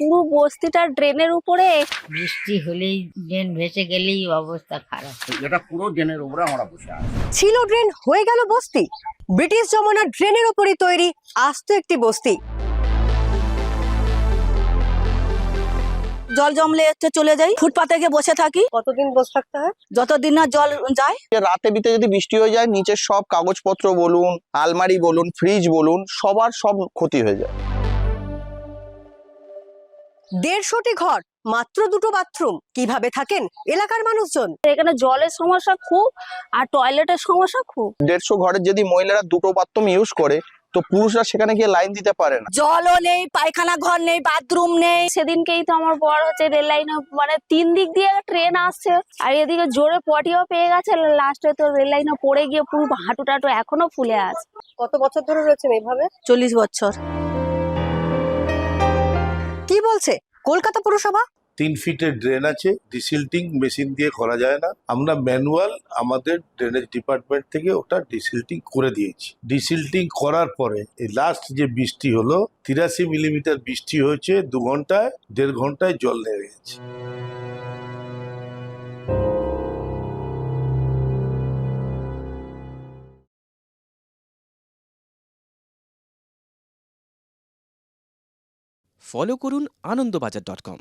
পুরো বস্তিটা ড্রেনের উপরে। বৃষ্টি হলেই ড্রেন ভেসে গেলেই অবস্থা খারাপ। এটা পুরো ড্রেনের উপরে আমরা বসে আছি। ছিল ড্রেন হয়ে গেল বস্তি। ব্রিটিশ জমানার ড্রেনের উপরই তৈরি আস্ত একটি বস্তি। জল জমলে চলে যাই, ফুটপাতে গিয়ে বসে থাকি। কতদিন বসে থাকতে হয়? যতদিন না জল যায়। রাতে বিতে যদি বৃষ্টি হয়ে যায়, নিচের সব কাগজপত্র বলুন, আলমারি বলুন, ফ্রিজ বলুন, সবার সব ক্ষতি হয়ে যায়। 150টি ঘর, মাত্র 2টো বাথরুম, কিভাবে থাকেন এলাকার মানুষজন? এখানে জলের সমস্যা খুব, আর টয়লেটের সমস্যা খুব। 150 ঘরের যদি মহিলারা 2টো বাথরুম ইউজ করে, তো পুরুষরা সেখানে গিয়ে লাইন দিতে পারে না। জলও নেই, পায়খানা ঘর নেই, বাথরুম নেই। সেদিনকেই তো আমার বর হচ্ছে রেল লাইনে, মানে 3 দিক দিয়ে ট্রেন আসছে, আর এদিকে জোরে পটিও পেয়ে গেছে। লাস্টে তো রেল লাইনে পড়ে গিয়ে পুরো হাঁটু টাটু এখনো ফুলে আছে। কত বছর ধরে রয়েছেন এইভাবে? 40 বছর। কি বলছে কলকাতা পুরসভা? 3 ফিটের ড্রেন আছে, ডিসিল্টিং মেশিন দিয়ে করা যায় না। আমরা ম্যানুয়াল আমাদের ড্রেনেজ ডিপার্টমেন্ট থেকে ওটা ডিসিল্টিং করে দিয়েছি। ডিসিল্টিং করার পরে এই লাস্ট যে বৃষ্টি হলো, 83 মিলিমিটার বৃষ্টি হয়েছে 2 ঘন্টায়, 1.5 ঘন্টায় জল নেমে গেছে। ফলো করুন আনন্দবাজার.com।